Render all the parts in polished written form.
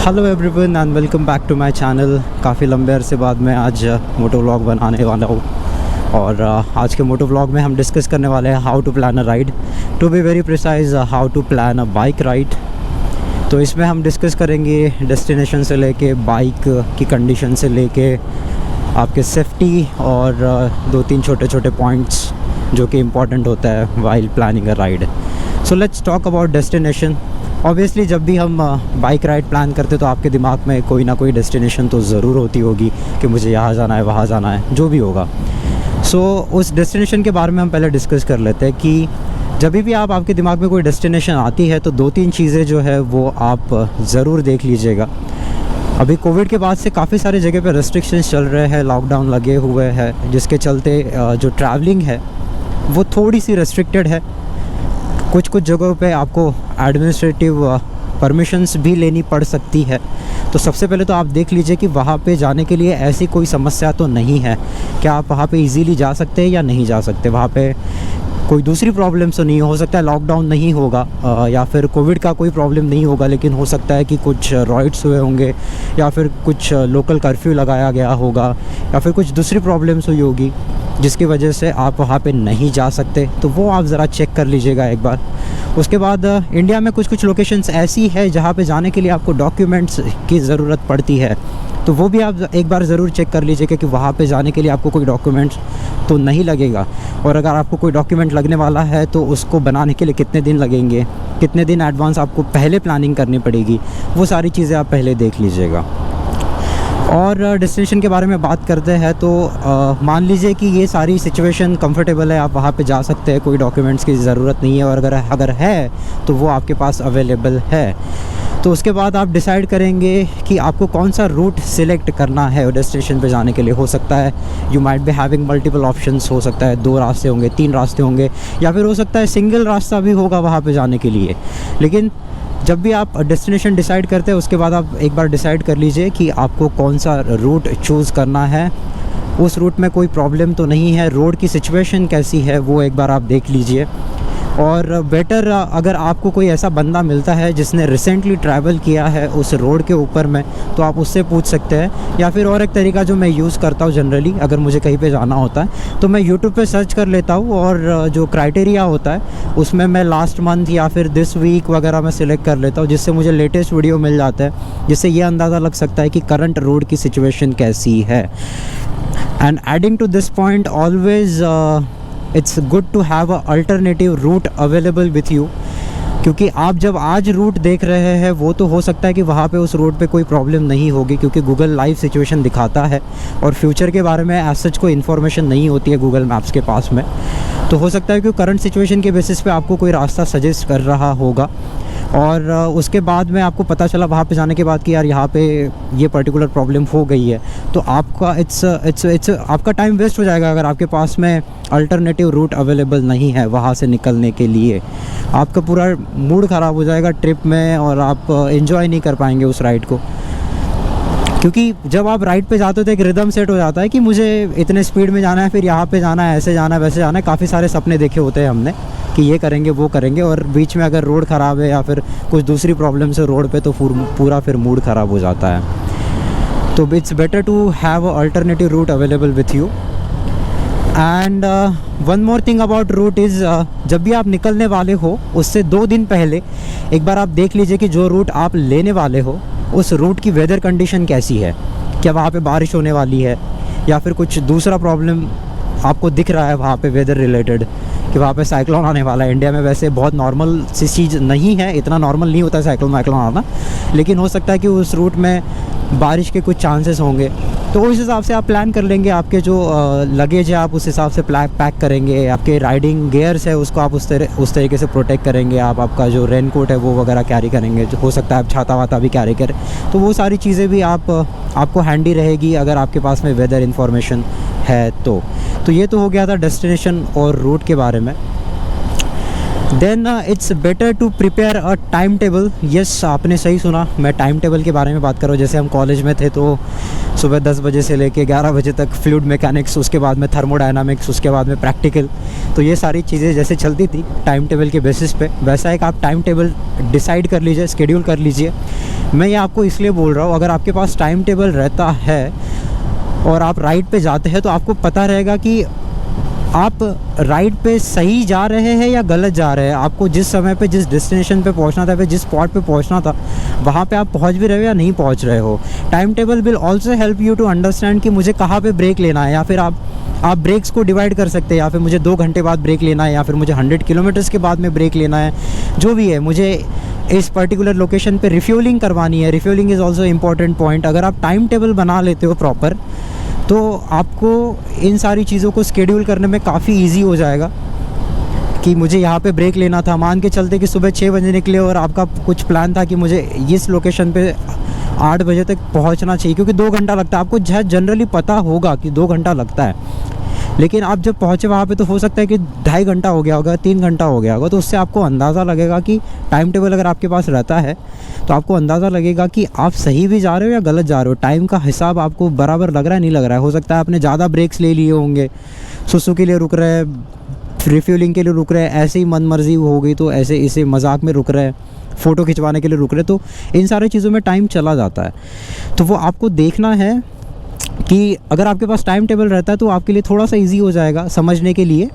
Hello everyone and welcome back to my channel. काफ़ी लंबे अरसे बाद मैं आज मोटो व्लॉग बनाने वाला हूँ और आज के मोटो व्लॉग में हम डिस्कस करने वाले हैं how to plan a ride, to be very precise how to plan a bike ride. तो इसमें हम डिस्कस करेंगे डेस्टिनेशन से लेके बाइक की कंडीशन से लेके आपके सेफ्टी और दो तीन छोटे छोटे पॉइंट्स जो कि इम्पॉर्टेंट होता है while planning a ride. So let's talk about destination. Obviously जब भी हम बाइक राइड प्लान करते तो आपके दिमाग में कोई ना कोई डेस्टिनेशन तो ज़रूर होती होगी कि मुझे यहाँ जाना है, वहाँ जाना है, जो भी होगा। सो उस डेस्टिनेशन के बारे में हम पहले डिस्कस कर लेते हैं कि जब भी आपके दिमाग में कोई डेस्टिनेशन आती है तो दो तीन चीज़ें जो है वो आप ज़रूर देख लीजिएगा। अभी कोविड के बाद से काफ़ी सारी जगह पे रेस्ट्रिक्शंस चल रहे हैं, लॉकडाउन लगे हुए हैं, जिसके चलते जो ट्रैवलिंग है वो थोड़ी सी रेस्ट्रिक्टेड है। कुछ जगहों पे आपको एडमिनिस्ट्रेटिव परमिशंस भी लेनी पड़ सकती है। तो सबसे पहले तो आप देख लीजिए कि वहाँ पे जाने के लिए ऐसी कोई समस्या तो नहीं है, क्या आप वहाँ पे इजीली जा सकते हैं या नहीं जा सकते, वहाँ पे कोई दूसरी प्रॉब्लम तो नहीं हो सकता है, लॉकडाउन नहीं होगा या फिर कोविड का कोई प्रॉब्लम नहीं होगा, लेकिन हो सकता है कि कुछ रॉइड्स हुए होंगे या फिर कुछ लोकल कर्फ्यू लगाया गया होगा या फिर कुछ दूसरी प्रॉब्लम्स हुई होगी जिसकी वजह से आप वहाँ पे नहीं जा सकते। तो वो आप ज़रा चेक कर लीजिएगा एक बार। उसके बाद इंडिया में कुछ लोकेशंस ऐसी है जहाँ पे जाने के लिए आपको डॉक्यूमेंट्स की ज़रूरत पड़ती है, तो वो भी आप एक बार ज़रूर चेक कर लीजिएगा कि वहाँ पे जाने के लिए आपको कोई डॉक्यूमेंट्स तो नहीं लगेगा, और अगर आपको कोई डॉक्यूमेंट लगने वाला है तो उसको बनाने के लिए कितने दिन लगेंगे, कितने दिन एडवांस आपको पहले प्लानिंग करनी पड़ेगी, वो सारी चीज़ें आप पहले देख लीजिएगा। और डेस्टिनेशन के बारे में बात करते हैं तो मान लीजिए कि ये सारी सिचुएशन कंफर्टेबल है, आप वहाँ पे जा सकते हैं, कोई डॉक्यूमेंट्स की ज़रूरत नहीं है, और अगर है तो वो आपके पास अवेलेबल है। तो उसके बाद आप डिसाइड करेंगे कि आपको कौन सा रूट सिलेक्ट करना है डेस्टिनेशन पे जाने के लिए। हो सकता है you might be having multiple options, हो सकता है 2 रास्ते होंगे, 3 रास्ते होंगे, या फिर हो सकता है सिंगल रास्ता भी होगा वहाँ पे जाने के लिए। लेकिन जब भी आप डेस्टिनेशन डिसाइड करते हैं उसके बाद आप एक बार डिसाइड कर लीजिए कि आपको कौन सा रूट चूज़ करना है, उस रूट में कोई प्रॉब्लम तो नहीं है, रोड की सिचुएशन कैसी है वो एक बार आप देख लीजिए। और बेटर अगर आपको कोई ऐसा बंदा मिलता है जिसने रिसेंटली ट्रैवल किया है उस रोड के ऊपर में तो आप उससे पूछ सकते हैं, या फिर और एक तरीका जो मैं यूज़ करता हूँ जनरली, अगर मुझे कहीं पे जाना होता है तो मैं यूट्यूब पे सर्च कर लेता हूँ और जो क्राइटेरिया होता है उसमें मैं लास्ट मंथ या फिर दिस वीक वगैरह मैं सिलेक्ट कर लेता हूँ, जिससे मुझे लेटेस्ट वीडियो मिल जाता है, जिससे ये अंदाज़ा लग सकता है कि करंट रोड की सिचुएशन कैसी है। And adding to this point, always it's good to have a alternative route available with you, क्योंकि आप जब आज रूट देख रहे हैं वो तो हो सकता है कि वहाँ पे उस रोड पे कोई प्रॉब्लम नहीं होगी, क्योंकि गूगल लाइव सिचुएशन दिखाता है और फ्यूचर के बारे में एज सच कोई इन्फॉर्मेशन नहीं होती है गूगल मैप्स के पास में। तो हो सकता है कि करंट सिचुएशन के बेसिस पे आपको कोई रास्ता सजेस्ट कर रहा होगा, और उसके बाद में आपको पता चला वहाँ पे जाने के बाद कि यार यहाँ पे ये पर्टिकुलर प्रॉब्लम हो गई है, तो आपका इट्स आपका टाइम वेस्ट हो जाएगा अगर आपके पास में अल्टरनेटिव रूट अवेलेबल नहीं है वहाँ से निकलने के लिए। आपका पूरा मूड ख़राब हो जाएगा ट्रिप में और आप एंजॉय नहीं कर पाएंगे उस राइड को, क्योंकि जब आप राइड पे जाते हो तो एक रिदम सेट हो जाता है कि मुझे इतने स्पीड में जाना है, फिर यहाँ पे जाना है, ऐसे जाना है, वैसे जाना है। काफ़ी सारे सपने देखे होते हैं हमने कि ये करेंगे वो करेंगे, और बीच में अगर रोड ख़राब है या फिर कुछ दूसरी प्रॉब्लम से रोड पे तो पूरा फिर मूड ख़राब हो जाता है। तो it's better to have a alternative route available with you. And one more thing about route is, जब भी आप निकलने वाले हो उससे 2 दिन पहले एक बार आप देख लीजिए कि जो रूट आप लेने वाले हो उस रूट की वेदर कंडीशन कैसी है, क्या वहाँ पे बारिश होने वाली है या फिर कुछ दूसरा प्रॉब्लम आपको दिख रहा है वहाँ पे वेदर रिलेटेड, कि वहाँ पे साइक्लोन आने वाला है। इंडिया में वैसे बहुत नॉर्मल सी चीज़ नहीं है, इतना नॉर्मल नहीं होता है साइक्लोन आना, लेकिन हो सकता है कि उस रूट में बारिश के कुछ चांसेस होंगे, तो उस हिसाब से आप प्लान कर लेंगे। आपके जो लगेज है आप उस हिसाब से पैक करेंगे, आपके राइडिंग गियर्स है उसको आप उस तरीके से प्रोटेक्ट करेंगे, आप आपका जो रेन कोट है वो वगैरह कैरी करेंगे, हो सकता है आप छाता वाता भी कैरी करें, तो वो सारी चीज़ें भी आपको हैंडी रहेगी अगर आपके पास में वेदर इन्फॉर्मेशन है तो ये तो हो गया था डेस्टिनेशन और रूट के बारे में। Then it's better to prepare a time table. Yes, आपने सही सुना, मैं टाइम टेबल के बारे में बात कर रहा हूँ। जैसे हम कॉलेज में थे तो सुबह 10 बजे से लेके 11 बजे तक फ्लूइड मैकेनिक्स, उसके बाद में थर्मोडायनामिक्स, उसके बाद में प्रैक्टिकल। तो ये सारी चीज़ें जैसे चलती थी टाइम टेबल के बेसिस पे, वैसा एक आप टाइम टेबल डिसाइड कर लीजिए, शेड्यूल कर लीजिए। मैं ये आपको इसलिए बोल रहा हूँ, अगर आपके पास टाइम टेबल रहता है और आप राइड पे जाते हैं तो आपको पता रहेगा कि आप राइड पे सही जा रहे हैं या गलत जा रहे हैं। आपको जिस समय पे जिस डेस्टिनेशन पे पहुंचना था, जिस स्पॉट पे पहुंचना था, वहाँ पे आप पहुंच भी रहे हो या नहीं पहुंच रहे हो। Time table will also help you to understand कि मुझे कहाँ पे ब्रेक लेना है, या फिर आप ब्रेक्स को डिवाइड कर सकते हैं, या फिर मुझे 2 घंटे बाद ब्रेक लेना है, या फिर मुझे 100 किलोमीटर्स के बाद में ब्रेक लेना है। जो भी है, मुझे इस पर्टिकुलर लोकेशन पे रिफ्यूलिंग करवानी है। Refuelling is also important point. अगर आप टाइम टेबल बना लेते हो प्रॉपर, तो आपको इन सारी चीज़ों को स्केड्यूल करने में काफ़ी इजी हो जाएगा कि मुझे यहाँ पे ब्रेक लेना था। मान के चलते कि सुबह 6 बजे निकले और आपका कुछ प्लान था कि मुझे इस लोकेशन पे 8 बजे तक पहुँचना चाहिए, क्योंकि 2 घंटा लगता है। आपको जनरली पता होगा कि 2 घंटा लगता है, लेकिन आप जब पहुँचे वहाँ पे तो हो सकता है कि 2.5 घंटा हो गया होगा, 3 घंटा हो गया होगा। तो उससे आपको अंदाज़ा लगेगा कि टाइम टेबल अगर आपके पास रहता है तो आपको अंदाज़ा लगेगा कि आप सही भी जा रहे हो या गलत जा रहे हो। टाइम का हिसाब आपको बराबर लग रहा है, नहीं लग रहा है। हो सकता है आपने ज़्यादा ब्रेक्स ले लिए होंगे, सुसु के लिए रुक रहे हैं, रिफ्यूलिंग के लिए रुक रहे हैं, ऐसे ही मनमर्जी हो गई तो ऐसे इसे मजाक में रुक रहे हैं, फ़ोटो खिंचवाने के लिए रुक रहे हैं। तो इन सारी चीज़ों में टाइम चला जाता है। तो वो आपको देखना है कि अगर आपके पास टाइम टेबल रहता है तो आपके लिए थोड़ा सा इजी हो जाएगा समझने के लिए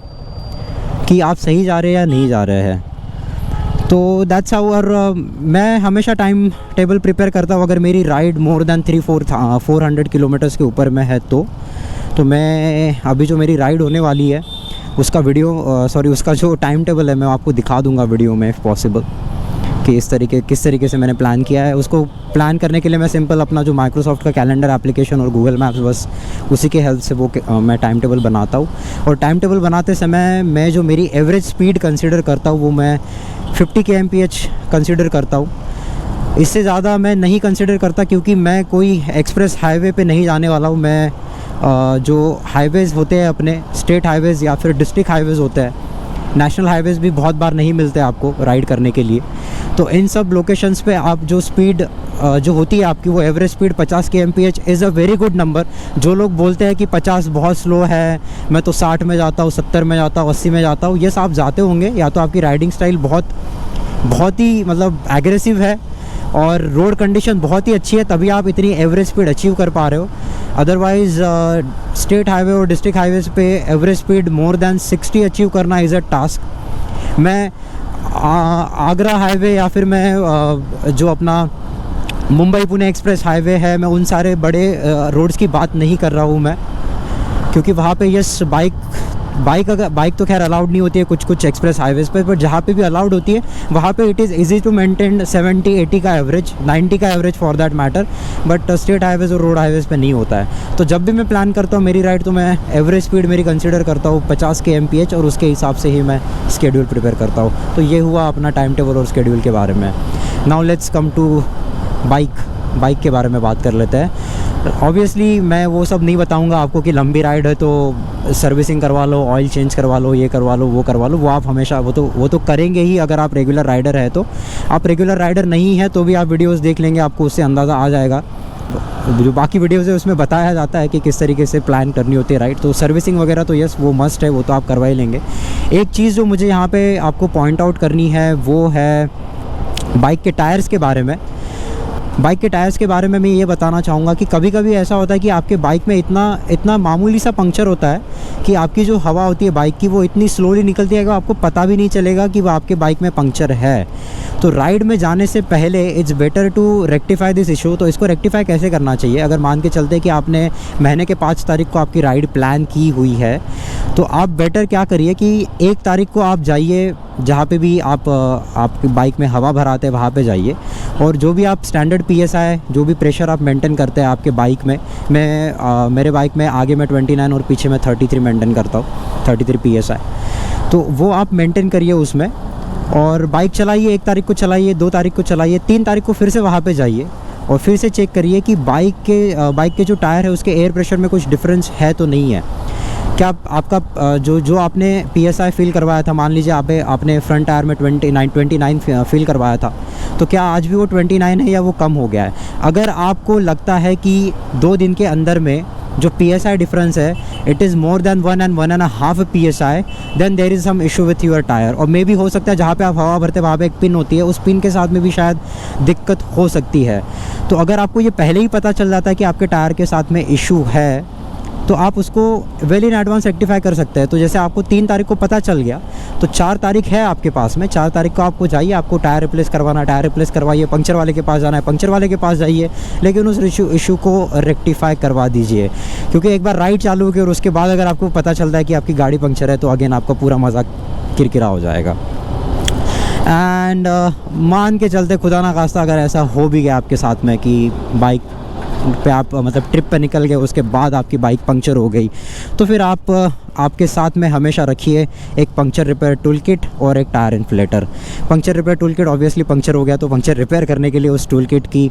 कि आप सही जा रहे हैं या नहीं जा रहे हैं। तो दैट्स हाउ। और मैं हमेशा टाइम टेबल प्रिपेयर करता हूँ अगर मेरी राइड मोर दैन 400 किलोमीटर्स के ऊपर में है तो मैं अभी जो मेरी राइड होने वाली है उसका उसका जो टाइम टेबल है मैं आपको दिखा दूँगा वीडियो में, इफ़ पॉसिबल, कि किस तरीके से मैंने प्लान किया है। उसको प्लान करने के लिए मैं सिंपल अपना जो माइक्रोसॉफ्ट का कैलेंडर एप्लीकेशन और गूगल मैप्स, बस उसी के हेल्प से मैं टाइम टेबल बनाता हूँ। और टाइम टेबल बनाते समय मैं जो मेरी एवरेज स्पीड कंसिडर करता हूँ वो मैं 50 kmph कंसिडर करता हूँ। इससे ज़्यादा मैं नहीं कंसिडर करता, क्योंकि मैं कोई एक्सप्रेस हाईवे पे नहीं जाने वाला हूँ। मैं जो हाईवेज़ होते हैं अपने स्टेट हाईवेज़ या फिर डिस्ट्रिक्ट हाईवेज़ होते हैं, नेशनल हाईवेज़ भी बहुत बार नहीं मिलते आपको राइड करने के लिए। तो इन सब लोकेशंस पे आप जो स्पीड जो होती है आपकी, वो average speed 50 kmph is a very good number. जो लोग बोलते हैं कि 50 बहुत स्लो है, मैं तो 60 में जाता हूँ, 70 में जाता हूँ, 80 में जाता हूँ, यस आप जाते होंगे, या तो आपकी राइडिंग स्टाइल बहुत ही मतलब एग्रेसिव है और रोड कंडीशन बहुत ही अच्छी है, तभी आप इतनी एवरेज स्पीड अचीव कर पा रहे हो। अदरवाइज़ स्टेट हाईवे और डिस्ट्रिक्ट हाईवेज़ पे average speed more than 60 achieve करना इज़ अ टास्क। मैं आगरा हाईवे या फिर मैं जो अपना मुंबई पुणे एक्सप्रेस हाईवे है, मैं उन सारे बड़े रोड्स की बात नहीं कर रहा हूँ मैं, क्योंकि वहाँ पे यस बाइक तो खैर अलाउड नहीं होती है कुछ एक्सप्रेस हाईवेज़ पे, बट जहाँ पे भी अलाउड होती है वहाँ पे it is easy to maintain 70-80 का एवरेज, 90 का average for that matter. But state highways और रोड हाईवेज़ पे नहीं होता है। तो जब भी मैं प्लान करता हूँ मेरी राइड, तो मैं एवरेज स्पीड मेरी कंसिडर करता हूँ 50 kmph, और उसके हिसाब से ही मैं स्केड्यूल प्रिपेयर करता हूँ। तो ये हुआ अपना टाइम टेबल और स्केड्यूल के बारे में। Now let's come to bike के बारे में बात कर लेते हैं। ऑब्वियसली मैं वो सब नहीं बताऊंगा आपको कि लंबी राइड है तो सर्विसिंग करवा लो, ऑयल चेंज करवा लो, ये करवा लो, वो करवा लो। वो आप हमेशा वो तो करेंगे ही अगर आप रेगुलर राइडर है तो। आप रेगुलर राइडर नहीं है तो भी आप वीडियोस देख लेंगे, आपको उससे अंदाज़ा आ जाएगा। जो बाकी वीडियोस है उसमें बताया जाता है कि किस तरीके से प्लान करनी होती है राइड। तो सर्विसिंग वगैरह तो यस वो मस्ट है, वो तो आप करवा ही लेंगे। एक चीज़ जो मुझे यहाँ पर आपको पॉइंट आउट करनी है वो है बाइक के टायर्स के बारे में। बाइक के टायर्स के बारे में मैं ये बताना चाहूँगा कि कभी कभी ऐसा होता है कि आपके बाइक में इतना मामूली सा पंक्चर होता है कि आपकी जो हवा होती है बाइक की वो इतनी स्लोली निकलती है कि आपको पता भी नहीं चलेगा कि वो आपके बाइक में पंक्चर है। तो राइड में जाने से पहले it's better to rectify this issue. तो इसको रेक्टिफाई कैसे करना चाहिए? अगर मान के चलते कि आपने महीने के 5 तारीख को आपकी राइड प्लान की हुई है, तो आप बेटर क्या करिए कि 1 तारीख को आप जाइए, जहाँ पे भी आपकी बाइक में हवा भराते हैं वहाँ पे जाइए, और जो भी आप स्टैंडर्ड PSI, जो भी प्रेशर आप मेंटेन करते हैं आपके बाइक में, मेरे बाइक में आगे मैं 29 और पीछे मैं 33 मेंटेन करता हूँ, 33 PSI। तो वो आप मेंटेन करिए उसमें, और बाइक चलाइए। 1 तारीख को चलाइए, 2 तारीख को चलाइए, 3 तारीख को फिर से वहाँ पे जाइए और फिर से चेक करिए कि बाइक के जो टायर है उसके एयर प्रेशर में कुछ डिफरेंस है तो नहीं है। क्या आपका जो आपने PSI फील करवाया था, मान लीजिए आपने फ्रंट टायर में 29 फील करवाया था, तो क्या आज भी वो 29 है या वो कम हो गया है? अगर आपको लगता है कि 2 दिन के अंदर में जो PSI डिफरेंस है it is more than 1 and 1.5 PSI, then there is some issue with your tyre. और मे भी हो सकता है जहाँ पे आप हवा भरते हैं वहाँ पे एक पिन होती है, उस पिन के साथ में भी शायद दिक्कत हो सकती है। तो अगर आपको ये पहले ही पता चल जाता है कि आपके टायर के साथ में इशू है तो आप उसको वेल इन एडवांस रेक्टिफाई कर सकते हैं। तो जैसे आपको 3 तारीख को पता चल गया तो 4 तारीख है आपके पास में, 4 तारीख को आपको जाइए, आपको टायर रिप्लेस करवाना, टायर रिप्लेस करवाइए, पंक्चर वाले के पास जाना है, पंक्चर वाले के पास जाइए, लेकिन उस इशू को रेक्टिफाई करवा दीजिए। क्योंकि एक बार राइड चालू होगी और उसके बाद अगर आपको पता चलता है कि आपकी गाड़ी पंक्चर है तो अगेन आपका पूरा मज़ा किरकिरा हो जाएगा। एंड मान के चलते खुदा ना खास्ता अगर ऐसा हो भी गया आपके साथ में कि बाइक पे आप मतलब ट्रिप पे निकल गए, उसके बाद आपकी बाइक पंक्चर हो गई, तो फिर आप आपके साथ में हमेशा रखिए एक पंक्चर रिपेयर टूल किट और एक tyre inflator. Puncture repair tool kit obviously puncture हो गया तो पंक्चर रिपेयर करने के लिए उस टूल किट की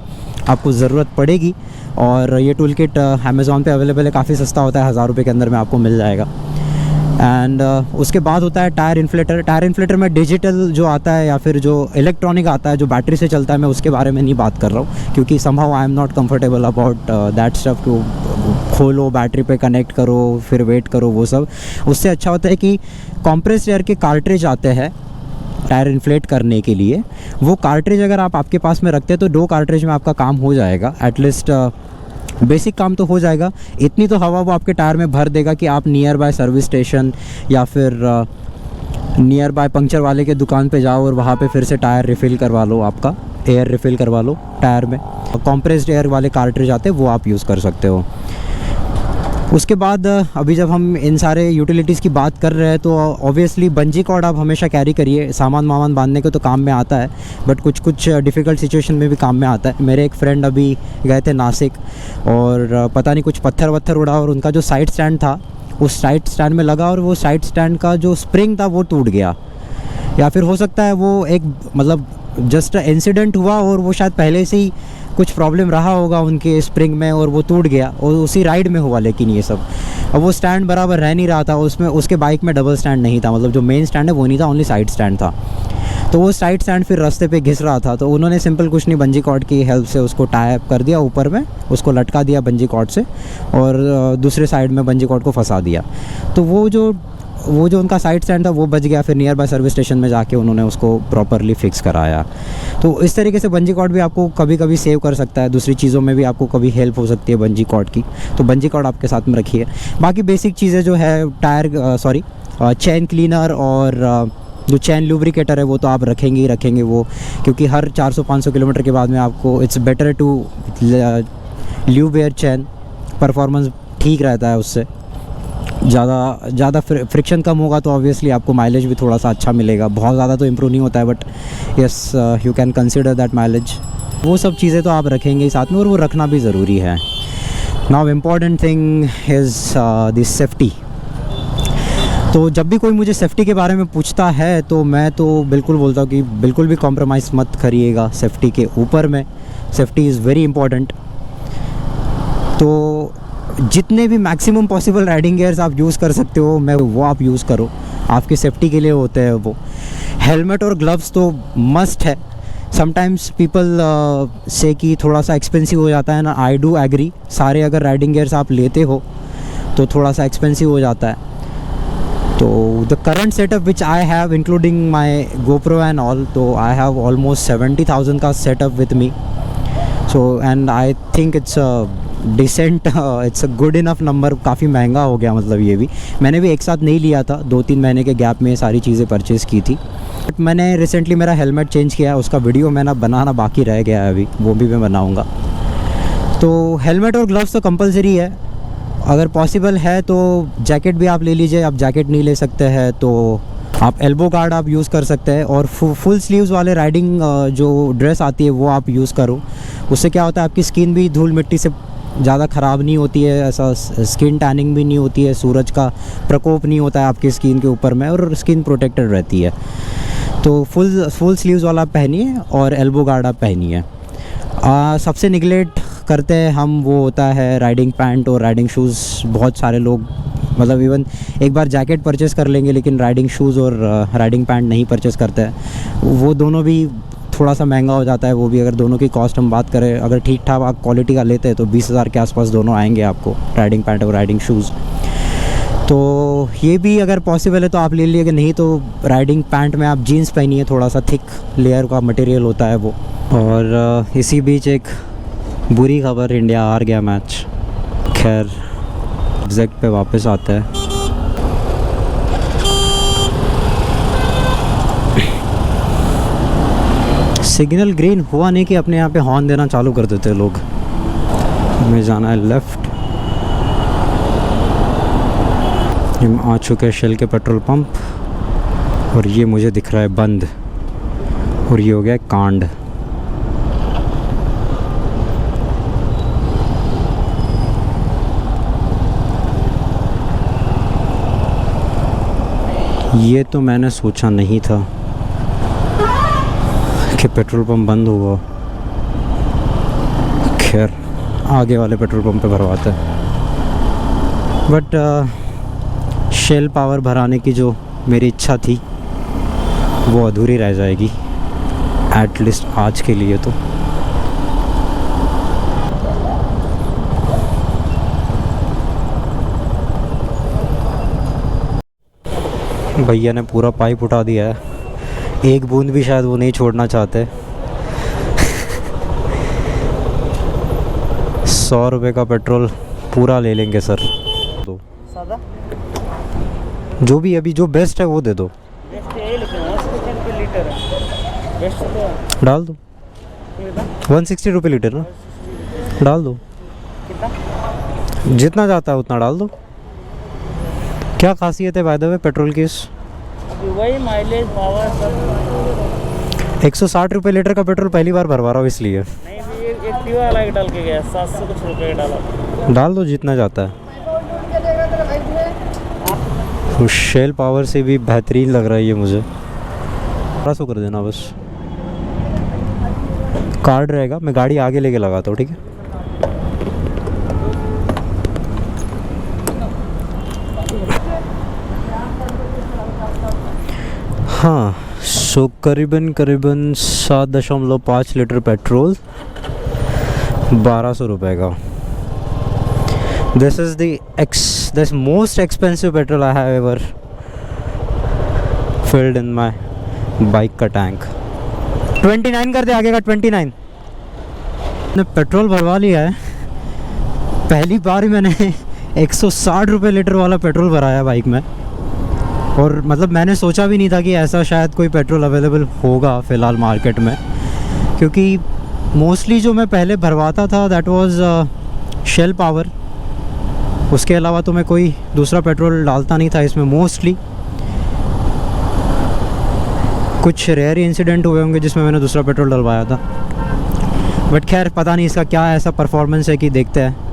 आपको ज़रूरत पड़ेगी। और ये टूल किट अमेज़ॉन पे अवेलेबल है, काफ़ी सस्ता होता है, 1000 रुपये के अंदर में आपको मिल जाएगा। एंड उसके बाद होता है टायर इन्फ्लेटर। टायर इन्फ्लेटर में डिजिटल जो आता है या फिर जो इलेक्ट्रॉनिक आता है जो बैटरी से चलता है, मैं उसके बारे में नहीं बात कर रहा हूँ क्योंकि somehow I am not comfortable about that stuff. को खोलो, बैटरी पे कनेक्ट करो, फिर वेट करो, वो सब। उससे अच्छा होता है कि कॉम्प्रेस्ड एयर के कार्ट्रिज आते हैं टायर इन्फ्लेट करने के लिए। वो कार्ट्रिज अगर आप आपके पास में रखते हैं तो 2 कार्ट्रिज में आपका काम हो जाएगा, एटलीस्ट बेसिक काम तो हो जाएगा। इतनी तो हवा वो आपके टायर में भर देगा कि आप नियर बाय सर्विस स्टेशन या फिर नियर बाय पंक्चर वाले के दुकान पे जाओ और वहाँ पे फिर से टायर रिफ़िल करवा लो, आपका एयर रिफ़िल करवा लो टायर में। कॉम्प्रेस्ड एयर वाले कार्ट्रिज आते हैं वो आप यूज़ कर सकते हो। उसके बाद अभी जब हम इन सारे यूटिलिटीज़ की बात कर रहे हैं तो ऑब्वियसली बंजी कॉर्ड आप हमेशा कैरी करिए। सामान वामान बांधने को तो काम में आता है, बट कुछ डिफ़िकल्ट सिचुएशन में भी काम में आता है। मेरे एक फ्रेंड अभी गए थे नासिक और पता नहीं कुछ पत्थर वत्थर उड़ा और उनका जो साइड स्टैंड था उस साइड स्टैंड में लगा और वो साइड स्टैंड का जो स्प्रिंग था वो टूट गया। या फिर हो सकता है वो एक मतलब जस्ट इंसिडेंट हुआ और वो शायद पहले से ही कुछ प्रॉब्लम रहा होगा उनके स्प्रिंग में और वो टूट गया और उसी राइड में हुआ। लेकिन ये सब अब वो स्टैंड बराबर रह नहीं रहा था उसमें, उसके बाइक में डबल स्टैंड नहीं था, मतलब जो मेन स्टैंड है वो नहीं था, ओनली साइड स्टैंड था। तो वो साइड स्टैंड फिर रास्ते पे घिस रहा था, तो उन्होंने सिंपल कुछ नहीं, बंजी कॉर्ड की हेल्प से उसको टाई अप कर दिया ऊपर में, उसको लटका दिया बंजी कॉर्ड से और दूसरे साइड में बंजी कॉर्ड को फंसा दिया। तो वो जो उनका साइड स्टैंड था वो बच गया। फिर नियर बाय सर्विस स्टेशन में जाके उन्होंने उसको प्रॉपरली फिक्स कराया। तो इस तरीके से बंजी कॉर्ड भी आपको कभी कभी सेव कर सकता है, दूसरी चीज़ों में भी आपको कभी हेल्प हो सकती है बंजी कॉर्ड की। तो बंजी कॉर्ड आपके साथ में रखिए। बाकी बेसिक चीज़ें जो है चेन क्लीनर और जो चैन लुब्रिकेटर है वो तो आप रखेंगे ही रखेंगे वो, क्योंकि हर 400-500 किलोमीटर के बाद में आपको it's better to lube your chain. Performance ठीक रहता है उससे, ज़्यादा फ्रिक्शन कम होगा तो ऑब्वियसली आपको माइलेज भी थोड़ा सा अच्छा मिलेगा। बहुत ज़्यादा तो इम्प्रूव नहीं होता है, but yes you can consider that mileage. वो सब चीज़ें तो आप रखेंगे ही साथ में और वो रखना भी ज़रूरी है। Now important thing is this safety. तो जब भी कोई मुझे सेफ़्टी के बारे में पूछता है तो मैं तो बिल्कुल बोलता हूँ कि बिल्कुल भी कॉम्प्रोमाइज़ मत करिएगा सेफ़्टी के ऊपर में। Safety is very important. तो जितने भी मैक्सिमम पॉसिबल राइडिंग गियर्स आप यूज़ कर सकते हो वो आप यूज़ करो, आपकी सेफ्टी के लिए होते हैं वो। हेलमेट और ग्लव्स तो मस्ट है। समटाइम्स पीपल से कि थोड़ा सा एक्सपेंसिव हो जाता है ना, आई डू एग्री। सारे अगर राइडिंग गियर्स आप लेते हो तो थोड़ा सा एक्सपेंसिव हो जाता है। तो the current setup which I have including my GoPro and all, तो आई हैव ऑलमोस्ट 70,000 का setup with me. So and I think it's decent, it's a good enough number. काफ़ी महंगा हो गया, मतलब ये भी मैंने भी एक साथ नहीं लिया था, 2-3 महीने के गैप में सारी चीज़ें परचेज़ की थी। बट मैंने रिसेंटली मेरा हेलमेट चेंज किया है, उसका वीडियो मैंने बनाना बाकी रह गया है, अभी वो भी मैं बनाऊँगा। तो हेलमेट और ग्लव्स तो कंपलसरी है। अगर पॉसिबल है तो जैकेट भी आप ले लीजिए। आप जैकेट नहीं ले सकते हैं तो आप एल्बो गार्ड आप यूज़ कर सकते हैं, और फुल स्लीव्स वाले राइडिंग जो ड्रेस आती है वो आप यूज़ करो। उससे क्या होता है, आपकी स्किन भी धूल मिट्टी से ज़्यादा ख़राब नहीं होती है, ऐसा स्किन टैनिंग भी नहीं होती है, सूरज का प्रकोप नहीं होता है आपकी स्किन के ऊपर में, और स्किन प्रोटेक्टेड रहती है। तो फुल स्लीव्स वाला आप पहनिए और एल्बो गार्ड आप पहनिए। सबसे निगलेक्ट करते हैं हम, वो होता है राइडिंग पैंट और राइडिंग शूज़। बहुत सारे लोग मतलब इवन एक बार जैकेट परचेज़ कर लेंगे लेकिन राइडिंग शूज़ और राइडिंग पैंट नहीं परचेज़ करते हैं। वो दोनों भी थोड़ा सा महंगा हो जाता है वो भी। अगर दोनों की कॉस्ट हम बात करें, अगर ठीक ठाक आप क्वालिटी का लेते हैं तो 20,000 के आसपास दोनों आएंगे आपको, राइडिंग पैंट और राइडिंग शूज़। तो ये भी अगर पॉसिबल है तो आप ले लीजिए, अगर नहीं तो राइडिंग पैंट में आप जीन्स पहनिए, थोड़ा सा थिक लेयर का मटेरियल होता है वो। और इसी बीच एक बुरी खबर, इंडिया हार गया मैच। खैर एग्जैक्ट पे वापस आता है। सिग्नल ग्रीन हुआ नहीं कि अपने यहाँ पे हॉर्न देना चालू कर देते लोग। हमें जाना है लेफ़्ट। हम आ चुके हैं शेल के पेट्रोल पंप और ये मुझे दिख रहा है बंद, और ये हो गया कांड। ये तो मैंने सोचा नहीं था कि पेट्रोल पंप बंद होगा। खैर आगे वाले पेट्रोल पंप पे भरवाते हैं। बट शेल पावर भराने की जो मेरी इच्छा थी वो अधूरी रह जाएगी, एटलीस्ट आज के लिए तो। भैया ने पूरा पाइप उठा दिया है, एक बूंद भी शायद वो नहीं छोड़ना चाहते। 100 रुपये का पेट्रोल पूरा ले लेंगे सर। दो सादा जो भी अभी जो बेस्ट है वो दे दो। डाल दो 160 रुपये लीटर ना, डाल दो। जितना जाता है उतना डाल दो। क्या खासियत है बाय द वे पेट्रोल की? वही माइलेज पावर सब। 160 रुपये लीटर का पेट्रोल पहली बार भरवा रहा हूँ इसलिए। नहीं भी एक्टिवा वाला डाल के गया 700 कुछ रुपये डाला। डाल दो जितना जाता है। शेल पावर से भी बेहतरीन लग रहा है ये मुझे। थोड़ा सा कर देना बस। कार्ड रहेगा, मैं गाड़ी आगे लेके लगाता हूँ, ठीक है? हाँ, सो करीबन 7.5 लीटर पेट्रोल 1200 रुपये का। This is this most expensive petrol I have ever filled in my bike का टैंक। 29 कर दे आगे का 29। मैंने पेट्रोल भरवा लिया है। पहली बार ही मैंने 160 रुपये लीटर वाला पेट्रोल भराया बाइक में। और मतलब मैंने सोचा भी नहीं था कि ऐसा शायद कोई पेट्रोल अवेलेबल होगा फ़िलहाल मार्केट में, क्योंकि मोस्टली जो मैं पहले भरवाता था दैट वाज शेल पावर। उसके अलावा तो मैं कोई दूसरा पेट्रोल डालता नहीं था इसमें मोस्टली। कुछ रेयर इंसिडेंट हुए होंगे जिसमें मैंने दूसरा पेट्रोल डलवाया था, बट खैर पता नहीं इसका क्या ऐसा परफॉर्मेंस है कि देखते हैं।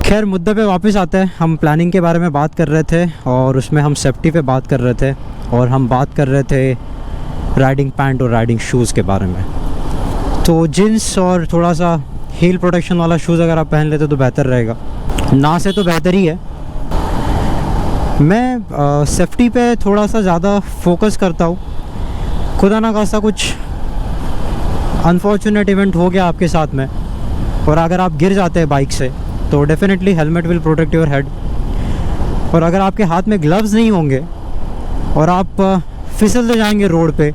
खैर मुद्दे पे वापस आते हैं। हम प्लानिंग के बारे में बात कर रहे थे और उसमें हम सेफ्टी पे बात कर रहे थे, और हम बात कर रहे थे राइडिंग पैंट और राइडिंग शूज़ के बारे में। तो जीन्स और थोड़ा सा हील प्रोटेक्शन वाला शूज़ अगर आप पहन लेते तो बेहतर रहेगा। ना से तो बेहतर ही है। मैं सेफ्टी पे थोड़ा सा ज़्यादा फोकस करता हूँ। खुदा ना खासा कुछ अनफॉर्चुनेट इवेंट हो गया आपके साथ में, और अगर आप गिर जाते हैं बाइक से तो definitely helmet will protect your head. और अगर आपके हाथ में ग्लव्स नहीं होंगे और आप फिसलते जाएंगे रोड पे,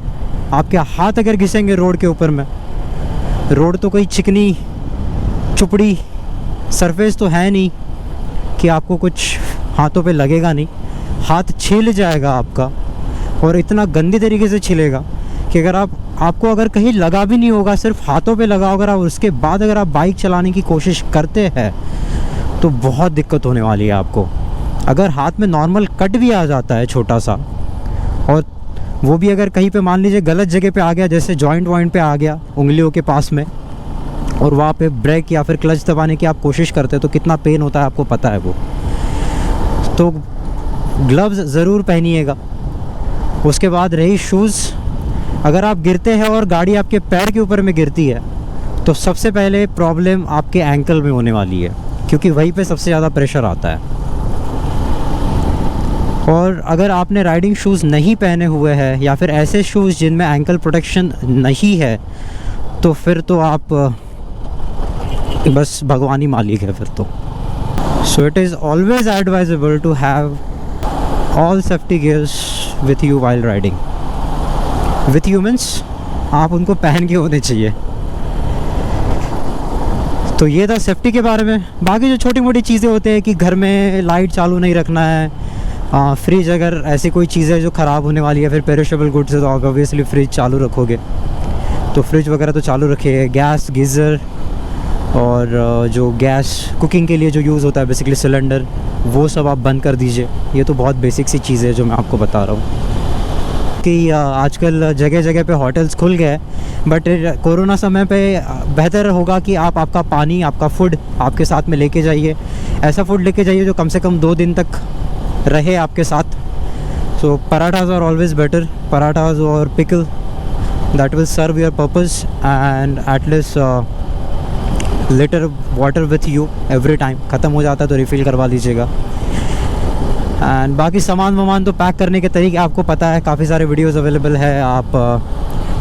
आपके हाथ अगर घिसेंगे रोड के ऊपर में, रोड तो कोई चिकनी चुपड़ी सरफेस तो है नहीं कि आपको कुछ हाथों पे लगेगा नहीं। हाथ छिल जाएगा आपका, और इतना गंदी तरीके से छिलेगा कि आपको अगर कहीं लगा भी नहीं होगा, सिर्फ हाथों पे लगा होगा, और उसके बाद अगर आप बाइक चलाने की कोशिश करते हैं तो बहुत दिक्कत होने वाली है आपको। अगर हाथ में नॉर्मल कट भी आ जाता है छोटा सा, और वो भी अगर कहीं पे मान लीजिए गलत जगह पे आ गया, जैसे जॉइंट वॉइंट पे आ गया उंगलियों के पास में, और वहाँ पे ब्रेक या फिर क्लच दबाने की आप कोशिश करते हैं तो कितना पेन होता है आपको पता है वो। तो ग्लव्स ज़रूर पहनिएगा। उसके बाद रही शूज़, अगर आप गिरते हैं और गाड़ी आपके पैर के ऊपर में गिरती है तो सबसे पहले प्रॉब्लम आपके एंकल में होने वाली है, क्योंकि वहीं पे सबसे ज़्यादा प्रेशर आता है। और अगर आपने राइडिंग शूज़ नहीं पहने हुए हैं या फिर ऐसे शूज़ जिनमें एंकल प्रोटेक्शन नहीं है, तो फिर तो आप बस भगवानी मालिक है फिर तो। So it is always advisable to have all safety gears with you while riding. With you means आप उनको पहन के होने चाहिए। तो ये था सेफ्टी के बारे में। बाकी जो छोटी मोटी चीज़ें होते हैं कि घर में लाइट चालू नहीं रखना है, फ्रिज अगर ऐसी कोई चीज़ है जो ख़राब होने वाली है, फिर पेरिशेबल गुड्स है तो ऑब्वियसली फ्रिज चालू रखोगे, तो फ्रिज वगैरह तो चालू रखिए। गैस, गीज़र और जो गैस कुकिंग के लिए जो यूज़ होता है बेसिकली सिलेंडर, वो सब आप बंद कर दीजिए। ये तो बहुत बेसिक सी चीज़ है जो मैं आपको बता रहा हूँ कि आजकल जगह जगह पे होटल्स खुल गए, बट कोरोना समय पे बेहतर होगा कि आप आपका पानी, आपका फूड आपके साथ में लेके जाइए। ऐसा फूड लेके जाइए जो कम से कम 2 दिन तक रहे आपके साथ। So parathas are always better, parathas और pickle that will serve your purpose, and at least litre water with you every time. ख़त्म हो जाता है तो रिफ़िल करवा लीजिएगा। एंड बाकी सामान तो पैक करने के तरीके आपको पता है, काफ़ी सारे वीडियोस अवेलेबल है। आप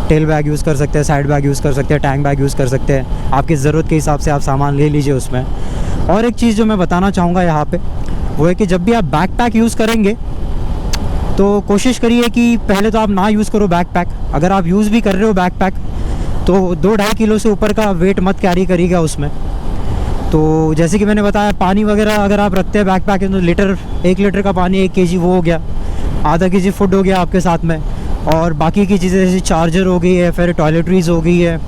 टेल बैग यूज़ कर सकते हैं, साइड बैग यूज़ कर सकते हैं, टैंक बैग यूज़ कर सकते हैं। आपकी ज़रूरत के हिसाब से आप सामान ले लीजिए उसमें। और एक चीज़ जो मैं बताना चाहूँगा यहाँ पे, वो है कि जब भी आप बैकपैक यूज़ करेंगे तो कोशिश करिए कि पहले तो आप ना यूज़ करो बैकपैक। अगर आप यूज़ भी कर रहे हो बैकपैक तो 2-2.5 किलो से ऊपर का वेट मत कैरी करिएगा उसमें। तो जैसे कि मैंने बताया, पानी वगैरह अगर आप रखते हैं बैकपैक में तो 1 लीटर का पानी 1 kg वो हो गया, आधा kg फूड हो गया आपके साथ में। और बाकी की चीज़ें जैसे चार्जर हो गई है, फिर टॉयलेटरीज़ हो गई है,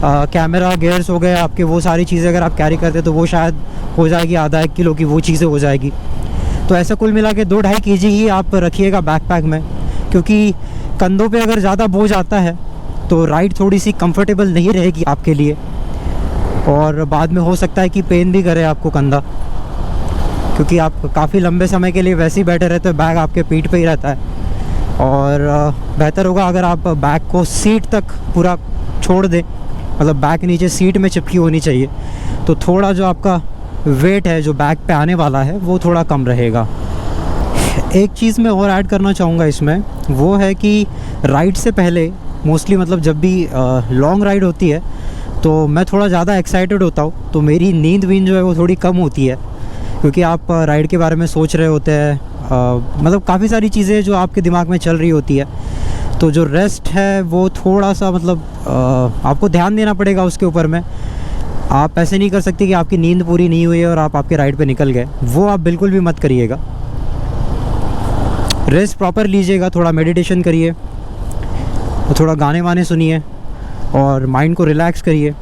कैमरा गियर्स हो गए आपके, वो सारी चीज़ें अगर आप कैरी करते हैं तो वो शायद हो जाएगी आधा 1 किलो की वो चीज़ें हो जाएगी। तो ऐसा कुल मिला के 2-2.5 kg ही आप रखिएगा बैकपैक में, क्योंकि कंधों पे अगर ज़्यादा बोझ आता है तो राइड थोड़ी सी कंफर्टेबल नहीं रहेगी आपके लिए, और बाद में हो सकता है कि पेन भी करे आपको कंधा, क्योंकि आप काफ़ी लंबे समय के लिए वैसे ही बैठे रहते हो, बैग आपके पीठ पे ही रहता है। और बेहतर होगा अगर आप बैग को सीट तक पूरा छोड़ दें, मतलब बैग नीचे सीट में चिपकी होनी चाहिए, तो थोड़ा जो आपका वेट है जो बैग पे आने वाला है वो थोड़ा कम रहेगा। एक चीज़ मैं और ऐड करना चाहूँगा इसमें, वो है कि राइड से पहले मोस्टली, मतलब जब भी लॉन्ग राइड होती है तो मैं थोड़ा ज़्यादा एक्साइटेड होता हूँ, तो मेरी नींद जो है वो थोड़ी कम होती है, क्योंकि आप राइड के बारे में सोच रहे होते हैं। मतलब काफ़ी सारी चीज़ें जो आपके दिमाग में चल रही होती है, तो जो रेस्ट है वो थोड़ा सा, मतलब आपको ध्यान देना पड़ेगा उसके ऊपर में। आप ऐसे नहीं कर सकते कि आपकी नींद पूरी नहीं हुई है और आप आपके राइड पे निकल गए, वो आप बिल्कुल भी मत करिएगा। रेस्ट प्रॉपर लीजिएगा, थोड़ा मेडिटेशन करिए, थोड़ा गाने वाने सुनिए और माइंड को रिलैक्स करिए,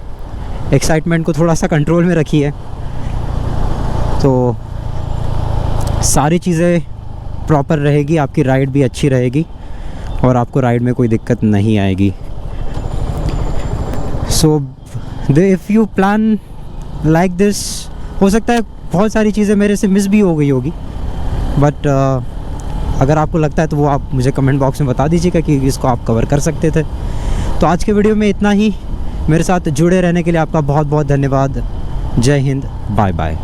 एक्साइटमेंट को थोड़ा सा कंट्रोल में रखिए, तो सारी चीज़ें प्रॉपर रहेगी, आपकी राइड भी अच्छी रहेगी और आपको राइड में कोई दिक्कत नहीं आएगी। So if you plan like this, हो सकता है बहुत सारी चीज़ें मेरे से मिस भी हो गई होगी, बट अगर आपको लगता है तो वो आप मुझे कमेंट बॉक्स में बता दीजिएगा कि इसको आप कवर कर सकते थे। तो आज के वीडियो में इतना ही। मेरे साथ जुड़े रहने के लिए आपका बहुत बहुत धन्यवाद। जय हिंद, बाय बाय।